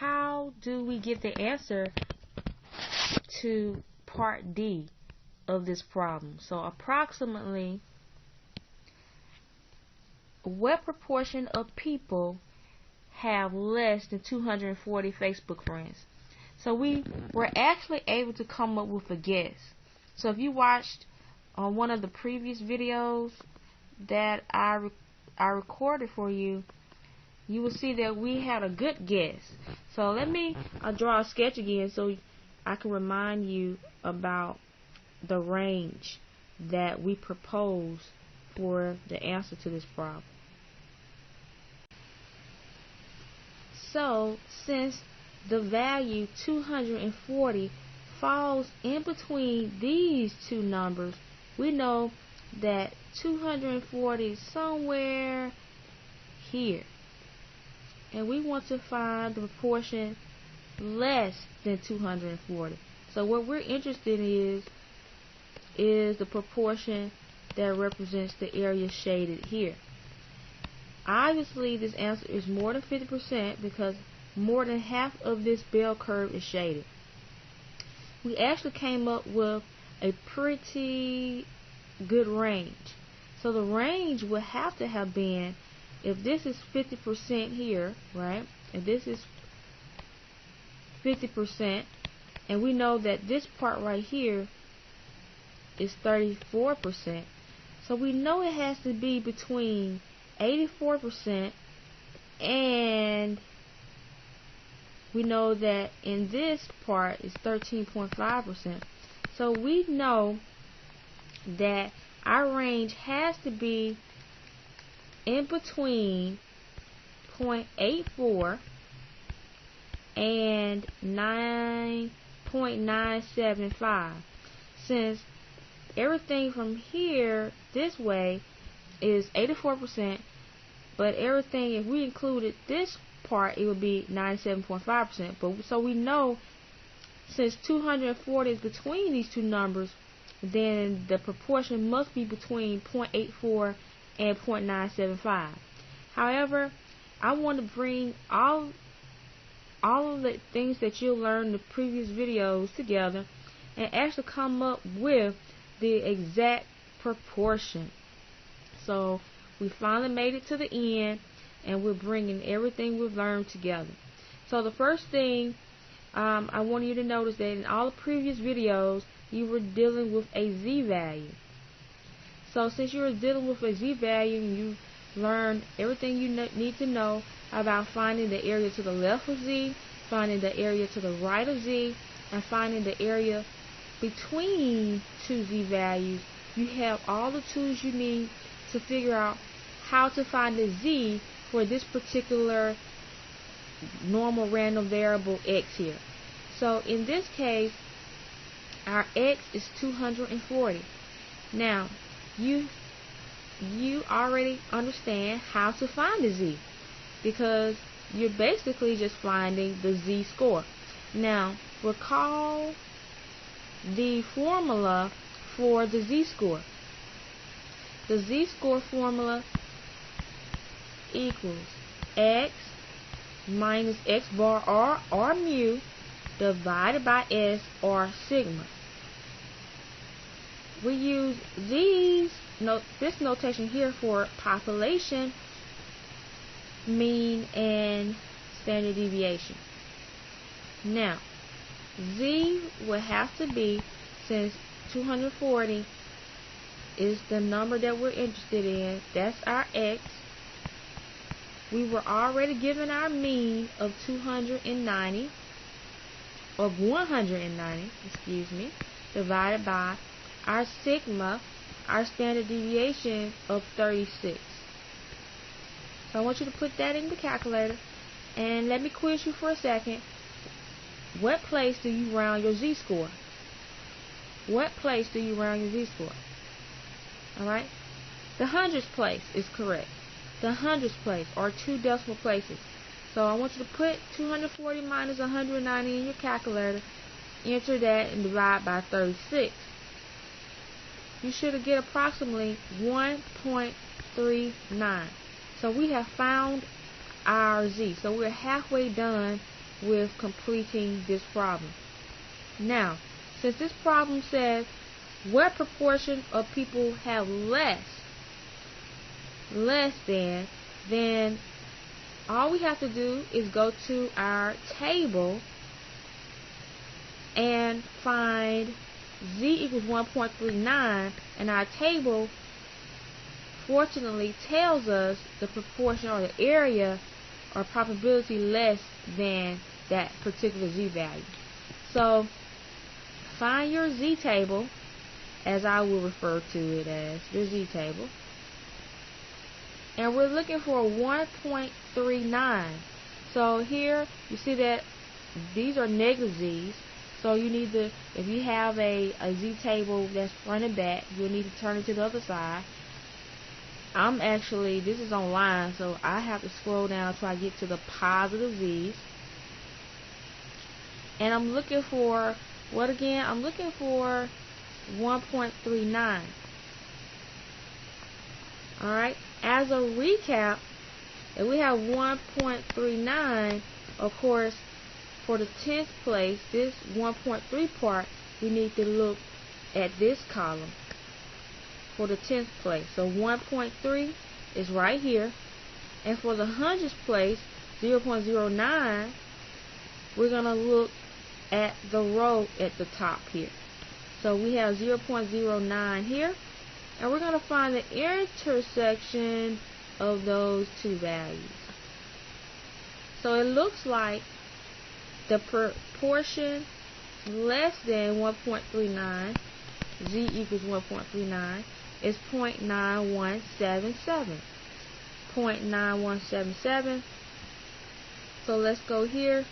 how do we get the answer to part D of this problem? So approximately, what proportion of people have less than 240 Facebook friends? So we were actually able to come up with a guess. So if you watched on one of the previous videos that I recorded for you, you will see that we had a good guess. So let me draw a sketch again so I can remind you about the range that we propose for the answer to this problem. So since the value 240 falls in between these two numbers, we know that 240 is somewhere here. And we want to find the proportion less than 240. So what we're interested in is the proportion that represents the area shaded here. Obviously, this answer is more than 50% because more than half of this bell curve is shaded. We actually came up with a pretty good range. So the range would have to have been, if this is 50% here, right? If this is 50%, and we know that this part right here is 34%. So we know it has to be between 84% and we know that in this part is 13.5%. So we know that our range has to be in between 0.84 and 9.975. Since everything from here this way is 84%, but everything, if we included this part, it would be 97.5%. But so we know since 240 is between these two numbers, then the proportion must be between 0.84 and 0.975. However, I want to bring all of the things that you'll learn in the previous videos together and actually come up with the exact proportion. So we finally made it to the end, and we're bringing everything we've learned together. So the first thing I want you to notice that in all the previous videos you were dealing with a z-value. So since you were dealing with a z-value, you learned everything you need to know about finding the area to the left of z, finding the area to the right of z, and finding the area between two z-values. You have all the tools you need to figure out how to find the z for this particular normal random variable x here. So in this case, our x is 240. Now, you already understand how to find the z because you're basically just finding the z-score. Now, recall the formula for the z-score. The z-score formula equals x minus x bar or mu divided by s or sigma. We use this notation here for population, mean, and standard deviation. Now, z will have to be, since 240 is the number that we're interested in, that's our x. We were already given our mean of 190, divided by our sigma, our standard deviation of 36. So I want you to put that in the calculator, and let me quiz you for a second. What place do you round your z-score? What place do you round your z-score? Alright? The hundredths place is correct. The hundredths place, or 2 decimal places. So I want you to put 240 minus 190 in your calculator, enter that, and divide by 36. You should get approximately 1.39. So we have found our z. So we're halfway done with completing this problem. Now, since this problem says what proportion of people have less than, then all we have to do is go to our table and find z equals 1.39, and our table fortunately tells us the proportion or the area or probability less than that particular z value. So find your z table, as I will refer to it as the z table, and we're looking for 1.39. So here you see that these are negative z's, so you need to, if you have a z table that's front and back, you'll need to turn it to the other side. This is online, so I have to scroll down till I get to the positive z's. And I'm looking for, what again? I'm looking for 1.39. Alright, as a recap, if we have 1.39, of course, for the 10th place, this 1.3 part, we need to look at this column for the 10th place. So 1.3 is right here. And for the 100th place, 0.09, we're going to look at the row at the top here. So we have 0.09 here. And we're going to find the intersection of those two values. So it looks like the proportion less than 1.39, z equals 1.39, is 0.9177. 0.9177. So let's go here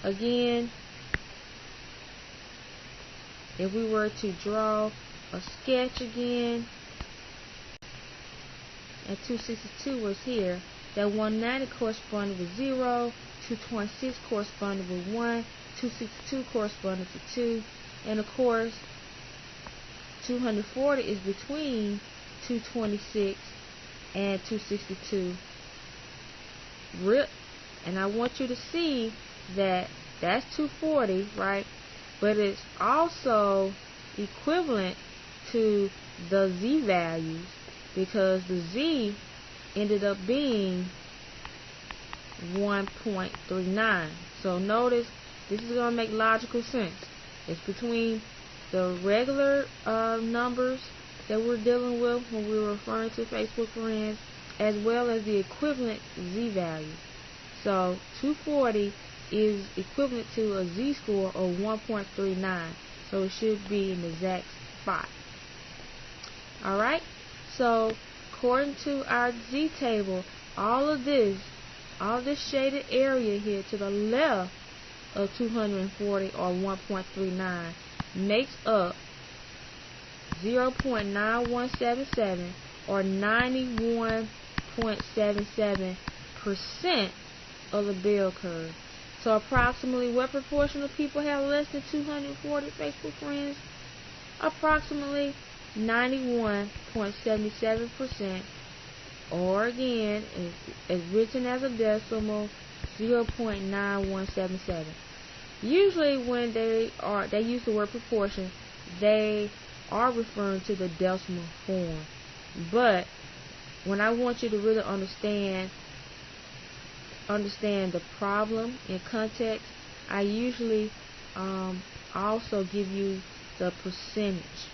again. If we were to draw a sketch again, and 262 was here, that 190 corresponded with 0, 226 corresponded with 1, 262 corresponded to 2, and of course 240 is between 226 and 262. And I want you to see that that's 240, right? But it's also equivalent to the z values, because the z ended up being 1.39. So notice this is going to make logical sense. It's between the regular numbers that we're dealing with when we're referring to Facebook friends, as well as the equivalent z value. So 240 is equivalent to a z-score of 1.39. So it should be in the exact spot. Alright, so according to our z table, all this shaded area here to the left of 240 or 1.39 makes up 0.9177 or 91.77% of the bell curve. So approximately what proportion of people have less than 240 Facebook friends? Approximately 91.77%, or again, is written as a decimal, 0.9177. Usually when they use the word proportion, they are referring to the decimal form. But when I want you to really understand the problem in context, I usually also give you the percentage.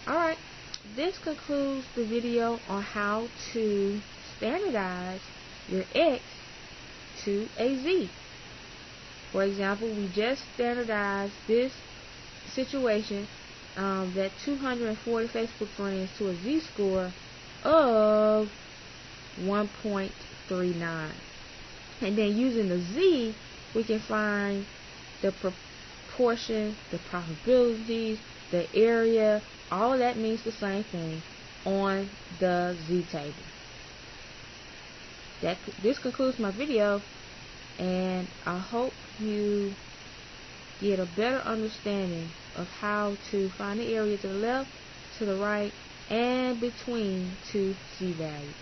Alright, this concludes the video on how to standardize your X to a Z. For example, we just standardized this situation, that 240 Facebook friends to a Z-score of 1.39. And then using the Z, we can find the proportion, the probabilities, the area, all of that means the same thing on the Z table. This concludes my video, and I hope you get a better understanding of how to find the area to the left, to the right, and between two Z values.